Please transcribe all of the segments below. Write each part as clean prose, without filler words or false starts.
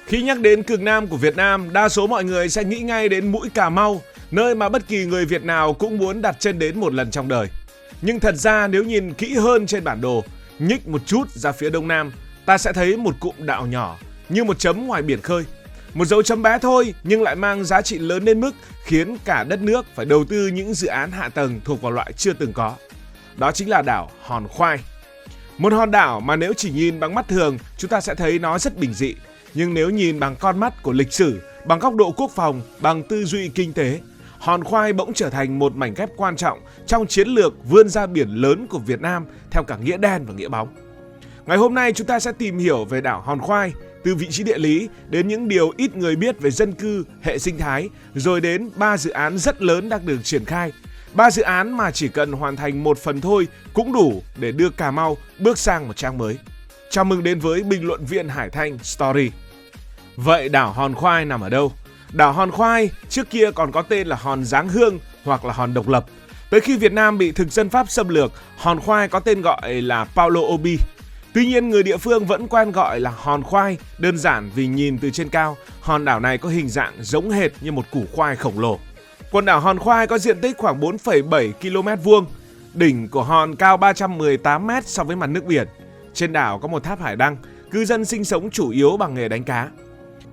Khi nhắc đến cực Nam của Việt Nam, đa số mọi người sẽ nghĩ ngay đến mũi Cà Mau, nơi mà bất kỳ người Việt nào cũng muốn đặt chân đến một lần trong đời. Nhưng thật ra nếu nhìn kỹ hơn trên bản đồ, nhích một chút ra phía đông nam, ta sẽ thấy một cụm đảo nhỏ như một chấm ngoài biển khơi. Một dấu chấm bé thôi nhưng lại mang giá trị lớn đến mức khiến cả đất nước phải đầu tư những dự án hạ tầng thuộc vào loại chưa từng có. Đó chính là đảo Hòn Khoai. Một hòn đảo mà nếu chỉ nhìn bằng mắt thường chúng ta sẽ thấy nó rất bình dị. Nhưng nếu nhìn bằng con mắt của lịch sử, bằng góc độ quốc phòng, bằng tư duy kinh tế, Hòn Khoai bỗng trở thành một mảnh ghép quan trọng trong chiến lược vươn ra biển lớn của Việt Nam theo cả nghĩa đen và nghĩa bóng. Ngày hôm nay chúng ta sẽ tìm hiểu về đảo Hòn Khoai, từ vị trí địa lý đến những điều ít người biết về dân cư, hệ sinh thái, rồi đến 3 dự án rất lớn đang được triển khai. 3 dự án mà chỉ cần hoàn thành một phần thôi cũng đủ để đưa Cà Mau bước sang một trang mới. Chào mừng đến với bình luận viên Hải Thanh Story. Vậy đảo Hòn Khoai nằm ở đâu? Đảo Hòn Khoai trước kia còn có tên là Hòn Giáng Hương hoặc là Hòn Độc Lập. Tới khi Việt Nam bị thực dân Pháp xâm lược, Hòn Khoai có tên gọi là Paulo Obi. Tuy nhiên người địa phương vẫn quen gọi là Hòn Khoai, đơn giản vì nhìn từ trên cao, hòn đảo này có hình dạng giống hệt như một củ khoai khổng lồ. Quần đảo Hòn Khoai có diện tích khoảng 4,7 km vuông. Đỉnh của hòn cao 318 m so với mặt nước biển. Trên đảo có một tháp hải đăng, cư dân sinh sống chủ yếu bằng nghề đánh cá.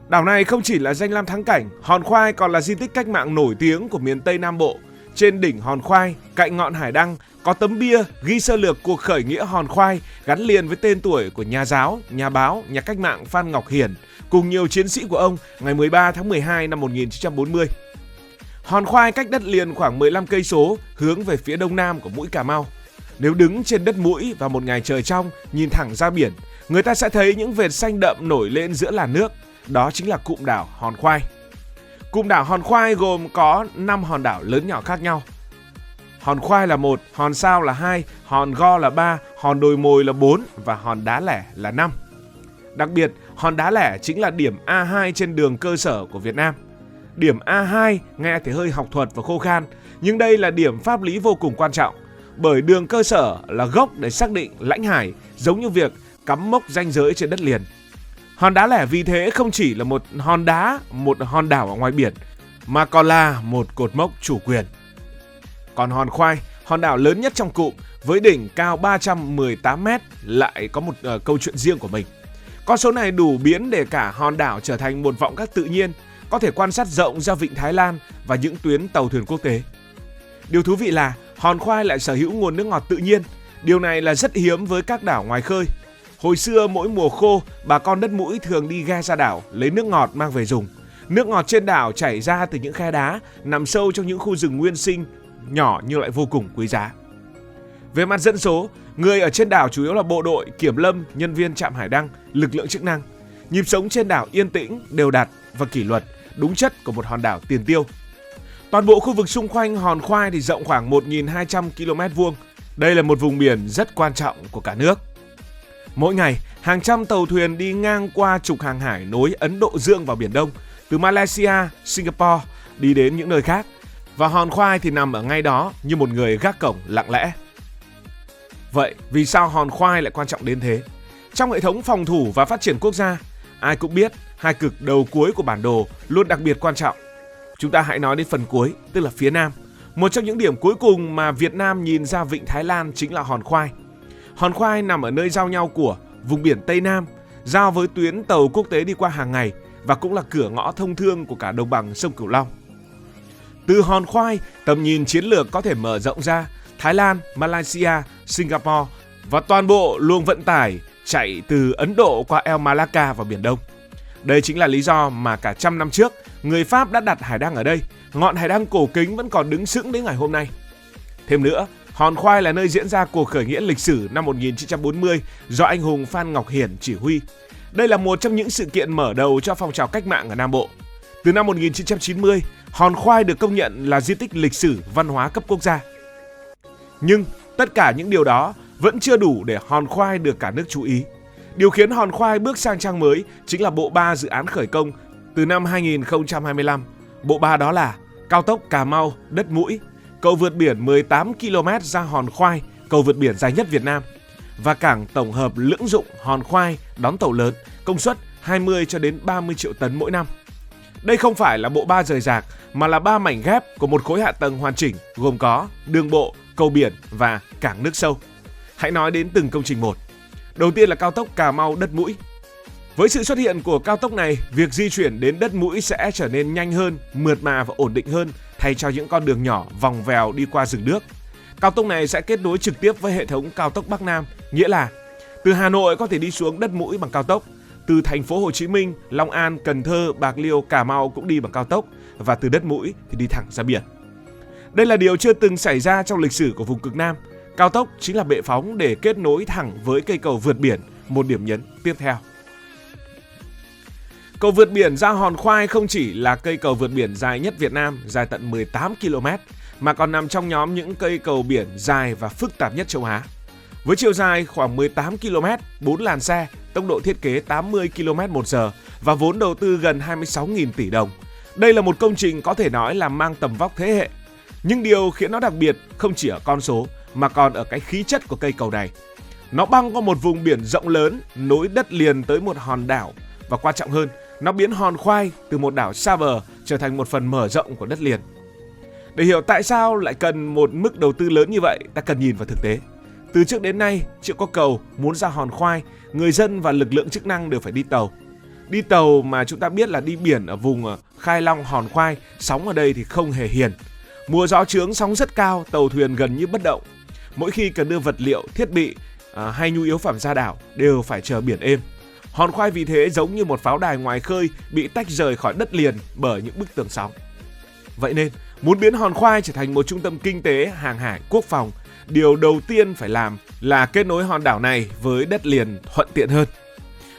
Đảo này không chỉ là danh lam thắng cảnh, Hòn Khoai còn là di tích cách mạng nổi tiếng của miền Tây Nam Bộ. Trên đỉnh Hòn Khoai, cạnh ngọn hải đăng, có tấm bia ghi sơ lược cuộc khởi nghĩa Hòn Khoai gắn liền với tên tuổi của nhà giáo, nhà báo, nhà cách mạng Phan Ngọc Hiển cùng nhiều chiến sĩ của ông ngày 13 tháng 12 năm 1940. Hòn Khoai cách đất liền khoảng 15 cây số hướng về phía đông nam của mũi Cà Mau. Nếu đứng trên đất mũi vào một ngày trời trong, nhìn thẳng ra biển, người ta sẽ thấy những vệt xanh đậm nổi lên giữa làn nước. Đó chính là cụm đảo Hòn Khoai. Cụm đảo Hòn Khoai gồm có 5 hòn đảo lớn nhỏ khác nhau. Hòn Khoai là 1, Hòn Sao là 2, Hòn Go là 3, Hòn Đồi Mồi là 4 và Hòn Đá Lẻ là 5. Đặc biệt, Hòn Đá Lẻ chính là điểm A2 trên đường cơ sở của Việt Nam. Điểm A2 nghe thì hơi học thuật và khô khan, nhưng đây là điểm pháp lý vô cùng quan trọng, bởi đường cơ sở là gốc để xác định lãnh hải, giống như việc cắm mốc ranh giới trên đất liền. Hòn Đá Lẻ vì thế không chỉ là một hòn đá, một hòn đảo ở ngoài biển, mà còn là một cột mốc chủ quyền. Còn Hòn Khoai, hòn đảo lớn nhất trong cụm với đỉnh cao 318 m lại có một câu chuyện riêng của mình. Con số này đủ biến để cả hòn đảo trở thành một vọng các tự nhiên, có thể quan sát rộng ra vịnh Thái Lan và những tuyến tàu thuyền quốc tế. Điều thú vị là Hòn Khoai lại sở hữu nguồn nước ngọt tự nhiên. Điều này là rất hiếm với các đảo ngoài khơi. Hồi xưa mỗi mùa khô, bà con đất mũi thường đi ghe ra đảo lấy nước ngọt mang về dùng. Nước ngọt trên đảo chảy ra từ những khe đá nằm sâu trong những khu rừng nguyên sinh nhỏ nhưng lại vô cùng quý giá. Về mặt dân số, người ở trên đảo chủ yếu là bộ đội, kiểm lâm, nhân viên trạm hải đăng, lực lượng chức năng. Nhịp sống trên đảo yên tĩnh, đều đặn và kỷ luật, đúng chất của một hòn đảo tiền tiêu. Toàn bộ khu vực xung quanh Hòn Khoai thì rộng khoảng 1.200 km vuông. Đây là một vùng biển rất quan trọng của cả nước. Mỗi ngày, hàng trăm tàu thuyền đi ngang qua trục hàng hải nối Ấn Độ Dương vào Biển Đông, từ Malaysia, Singapore đi đến những nơi khác. Và Hòn Khoai thì nằm ở ngay đó như một người gác cổng lặng lẽ. Vậy vì sao Hòn Khoai lại quan trọng đến thế? Trong hệ thống phòng thủ và phát triển quốc gia, ai cũng biết hai cực đầu cuối của bản đồ luôn đặc biệt quan trọng. Chúng ta hãy nói đến phần cuối, tức là phía Nam. Một trong những điểm cuối cùng mà Việt Nam nhìn ra vịnh Thái Lan chính là Hòn Khoai. Hòn Khoai nằm ở nơi giao nhau của vùng biển Tây Nam, giao với tuyến tàu quốc tế đi qua hàng ngày và cũng là cửa ngõ thông thương của cả đồng bằng sông Cửu Long. Từ Hòn Khoai, tầm nhìn chiến lược có thể mở rộng ra Thái Lan, Malaysia, Singapore và toàn bộ luồng vận tải chạy từ Ấn Độ qua El Malacca vào Biển Đông. Đây chính là lý do mà cả trăm năm trước, người Pháp đã đặt hải đăng ở đây. Ngọn hải đăng cổ kính vẫn còn đứng sững đến ngày hôm nay. Thêm nữa, Hòn Khoai là nơi diễn ra cuộc khởi nghĩa lịch sử năm 1940 do anh hùng Phan Ngọc Hiển chỉ huy. Đây là một trong những sự kiện mở đầu cho phong trào cách mạng ở Nam Bộ. Từ năm 1990, Hòn Khoai được công nhận là di tích lịch sử văn hóa cấp quốc gia. Nhưng tất cả những điều đó vẫn chưa đủ để Hòn Khoai được cả nước chú ý. Điều khiến Hòn Khoai bước sang trang mới chính là bộ 3 dự án khởi công từ năm 2025. Bộ 3 đó là cao tốc Cà Mau - Đất Mũi, cầu vượt biển 18 km ra Hòn Khoai, cầu vượt biển dài nhất Việt Nam, và cảng tổng hợp lưỡng dụng Hòn Khoai đón tàu lớn công suất 20 cho đến 30 triệu tấn mỗi năm. Đây không phải là bộ ba rời rạc mà là 3 mảnh ghép của một khối hạ tầng hoàn chỉnh gồm có đường bộ, cầu biển và cảng nước sâu. Hãy nói đến từng công trình một. Đầu tiên là cao tốc Cà Mau - Đất Mũi. Với sự xuất hiện của cao tốc này, việc di chuyển đến Đất Mũi sẽ trở nên nhanh hơn, mượt mà và ổn định hơn thay cho những con đường nhỏ vòng vèo đi qua rừng nước. Cao tốc này sẽ kết nối trực tiếp với hệ thống cao tốc Bắc Nam, nghĩa là từ Hà Nội có thể đi xuống Đất Mũi bằng cao tốc, từ thành phố Hồ Chí Minh, Long An, Cần Thơ, Bạc Liêu, Cà Mau cũng đi bằng cao tốc và từ Đất Mũi thì đi thẳng ra biển. Đây là điều chưa từng xảy ra trong lịch sử của vùng cực Nam. Cao tốc chính là bệ phóng để kết nối thẳng với cây cầu vượt biển, một điểm nhấn tiếp theo. Cầu vượt biển ra Hòn Khoai không chỉ là cây cầu vượt biển dài nhất Việt Nam, dài tận 18 km, mà còn nằm trong nhóm những cây cầu biển dài và phức tạp nhất châu Á. Với chiều dài khoảng 18 km, 4 làn xe, tốc độ thiết kế 80 km/h và vốn đầu tư gần 26.000 tỷ đồng. Đây là một công trình có thể nói là mang tầm vóc thế hệ. Nhưng điều khiến nó đặc biệt không chỉ ở con số mà còn ở cái khí chất của cây cầu này. Nó băng qua một vùng biển rộng lớn, nối đất liền tới một hòn đảo và quan trọng hơn, nó biến Hòn Khoai từ một đảo xa bờ trở thành một phần mở rộng của đất liền. Để hiểu tại sao lại cần một mức đầu tư lớn như vậy, ta cần nhìn vào thực tế. Từ trước đến nay, chưa có cầu, muốn ra Hòn Khoai, người dân và lực lượng chức năng đều phải đi tàu. Đi tàu mà chúng ta biết là đi biển ở vùng Khai Long, Hòn Khoai, sóng ở đây thì không hề hiền. Mùa gió trướng sóng rất cao, tàu thuyền gần như bất động. Mỗi khi cần đưa vật liệu, thiết bị hay nhu yếu phẩm ra đảo đều phải chờ biển êm. Hòn Khoai vì thế giống như một pháo đài ngoài khơi bị tách rời khỏi đất liền bởi những bức tường sóng. Vậy nên, muốn biến Hòn Khoai trở thành một trung tâm kinh tế, hàng hải, quốc phòng, điều đầu tiên phải làm là kết nối hòn đảo này với đất liền thuận tiện hơn.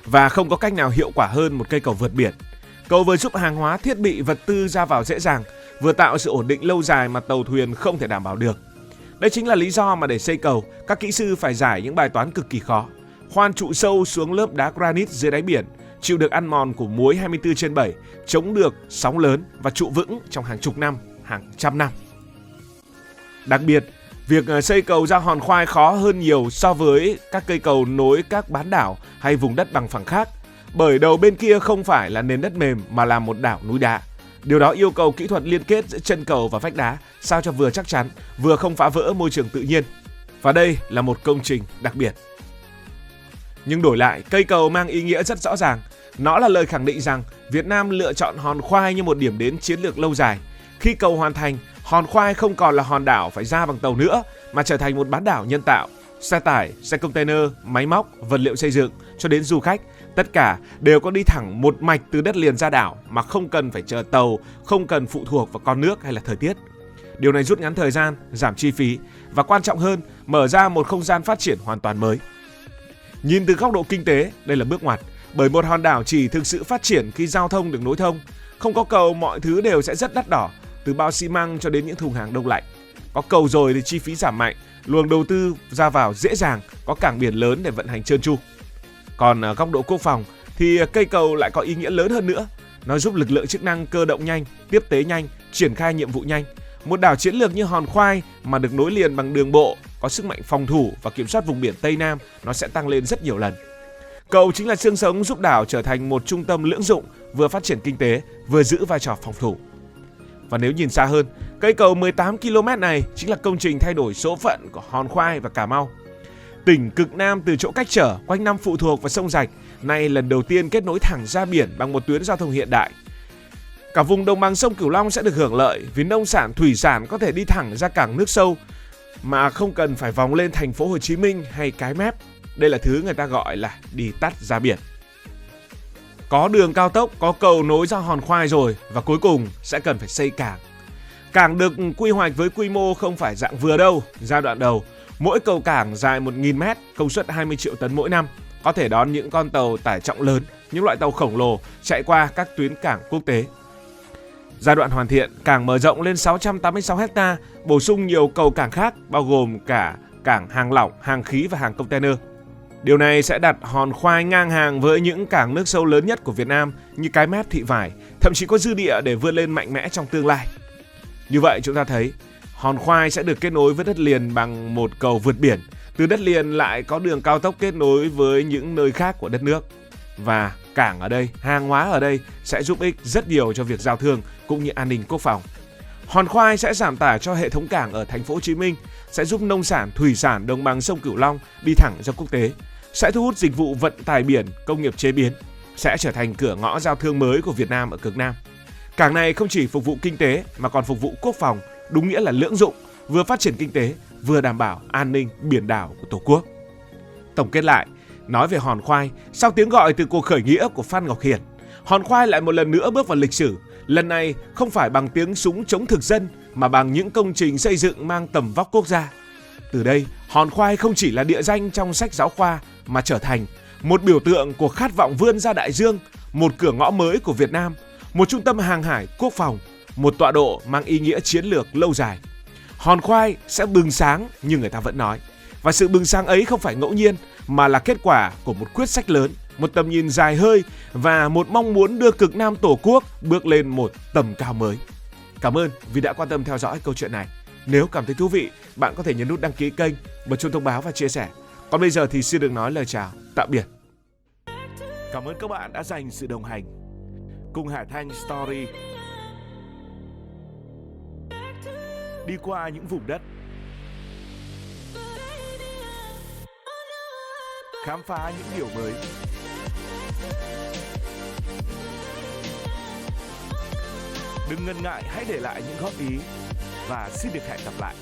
Và không có cách nào hiệu quả hơn một cây cầu vượt biển. Cầu vừa giúp hàng hóa, thiết bị, vật tư ra vào dễ dàng, vừa tạo sự ổn định lâu dài mà tàu thuyền không thể đảm bảo được. Đây chính là lý do mà để xây cầu, các kỹ sư phải giải những bài toán cực kỳ khó. Khoan trụ sâu xuống lớp đá granite dưới đáy biển, chịu được ăn mòn của muối 24/7, chống được sóng lớn và trụ vững trong hàng chục năm, hàng trăm năm. Đặc biệt, việc xây cầu ra Hòn Khoai khó hơn nhiều so với các cây cầu nối các bán đảo hay vùng đất bằng phẳng khác, bởi đầu bên kia không phải là nền đất mềm mà là một đảo núi đá. Điều đó yêu cầu kỹ thuật liên kết giữa chân cầu và vách đá sao cho vừa chắc chắn, vừa không phá vỡ môi trường tự nhiên. Và đây là một công trình đặc biệt. Nhưng đổi lại, cây cầu mang ý nghĩa rất rõ ràng. Nó là lời khẳng định rằng Việt Nam lựa chọn Hòn Khoai như một điểm đến chiến lược lâu dài. Khi cầu hoàn thành, Hòn Khoai không còn là hòn đảo phải ra bằng tàu nữa, mà trở thành một bán đảo nhân tạo. Xe tải, xe container, máy móc, vật liệu xây dựng cho đến du khách, tất cả đều có đi thẳng một mạch từ đất liền ra đảo mà không cần phải chờ tàu, không cần phụ thuộc vào con nước hay là thời tiết. Điều này rút ngắn thời gian, giảm chi phí và quan trọng hơn, mở ra một không gian phát triển hoàn toàn mới. Nhìn từ góc độ kinh tế, đây là bước ngoặt, bởi một hòn đảo chỉ thực sự phát triển khi giao thông được nối thông. Không có cầu, mọi thứ đều sẽ rất đắt đỏ, từ bao xi măng cho đến những thùng hàng đông lạnh. Có cầu rồi thì chi phí giảm mạnh, luồng đầu tư ra vào dễ dàng, có cảng biển lớn để vận hành trơn tru. Còn ở góc độ quốc phòng thì cây cầu lại có ý nghĩa lớn hơn nữa. Nó giúp lực lượng chức năng cơ động nhanh, tiếp tế nhanh, triển khai nhiệm vụ nhanh. Một đảo chiến lược như Hòn Khoai mà được nối liền bằng đường bộ, có sức mạnh phòng thủ và kiểm soát vùng biển Tây Nam, nó sẽ tăng lên rất nhiều lần. Cầu chính là xương sống giúp đảo trở thành một trung tâm lưỡng dụng, vừa phát triển kinh tế, vừa giữ vai trò phòng thủ. Và nếu nhìn xa hơn, cây cầu 18 km này chính là công trình thay đổi số phận của Hòn Khoai và Cà Mau. Tỉnh cực Nam từ chỗ cách trở, quanh năm phụ thuộc vào sông Rạch, nay lần đầu tiên kết nối thẳng ra biển bằng một tuyến giao thông hiện đại. Cả vùng đồng bằng sông Cửu Long sẽ được hưởng lợi vì nông sản, thủy sản có thể đi thẳng ra cảng nước sâu mà không cần phải vòng lên thành phố Hồ Chí Minh hay Cái Mép. Đây là thứ người ta gọi là đi tắt ra biển. Có đường cao tốc, có cầu nối ra Hòn Khoai rồi và cuối cùng sẽ cần phải xây cảng. Cảng được quy hoạch với quy mô không phải dạng vừa đâu. Giai đoạn đầu, mỗi cầu cảng dài 1.000 m, công suất 20 triệu tấn mỗi năm, có thể đón những con tàu tải trọng lớn, những loại tàu khổng lồ chạy qua các tuyến cảng quốc tế. Giai đoạn hoàn thiện, cảng mở rộng lên 686 ha, bổ sung nhiều cầu cảng khác bao gồm cả cảng hàng lỏng, hàng khí và hàng container. Điều này sẽ đặt Hòn Khoai ngang hàng với những cảng nước sâu lớn nhất của Việt Nam như Cái Mép, Thị Vải, thậm chí có dư địa để vươn lên mạnh mẽ trong tương lai. Như vậy chúng ta thấy Hòn Khoai sẽ được kết nối với đất liền bằng một cầu vượt biển. Từ đất liền lại có đường cao tốc kết nối với những nơi khác của đất nước. Và Cảng ở đây, hàng hóa ở đây sẽ giúp ích rất nhiều cho việc giao thương cũng như an ninh quốc phòng. Hòn khoai sẽ giảm tải cho hệ thống cảng ở thành phố Hồ Chí Minh, sẽ giúp nông sản, thủy sản đồng bằng sông Cửu Long đi thẳng ra quốc tế, sẽ thu hút dịch vụ vận tải biển, công nghiệp chế biến, sẽ trở thành cửa ngõ giao thương mới của Việt Nam ở cực Nam. Cảng này không chỉ phục vụ kinh tế mà còn phục vụ quốc phòng, đúng nghĩa là lưỡng dụng, vừa phát triển kinh tế, vừa đảm bảo an ninh biển đảo của Tổ quốc. Tổng kết lại, nói về hòn khoai, sau tiếng gọi từ cuộc khởi nghĩa của Phan Ngọc Hiển, hòn khoai lại một lần nữa bước vào lịch sử. Lần này không phải bằng tiếng súng chống thực dân mà bằng những công trình xây dựng mang tầm vóc quốc gia. Từ đây, hòn khoai không chỉ là địa danh trong sách giáo khoa mà trở thành một biểu tượng của khát vọng vươn ra đại dương, một cửa ngõ mới của Việt Nam, một trung tâm hàng hải quốc phòng, một tọa độ mang ý nghĩa chiến lược lâu dài. Hòn khoai sẽ bừng sáng như người ta vẫn nói. Và sự bừng sáng ấy không phải ngẫu nhiên mà là kết quả của một quyết sách lớn, một tầm nhìn dài hơi và một mong muốn đưa cực Nam Tổ quốc bước lên một tầm cao mới. Cảm ơn vì đã quan tâm theo dõi câu chuyện này. Nếu cảm thấy thú vị, bạn có thể nhấn nút đăng ký kênh, bật chuông thông báo và chia sẻ. Còn bây giờ thì xin được nói lời chào, tạm biệt. Cảm ơn các bạn đã dành sự đồng hành cùng Hải Thanh Story đi qua những vùng đất, khám phá những điều mới. Đừng ngần ngại, hãy để lại những góp ý và xin được hẹn gặp lại.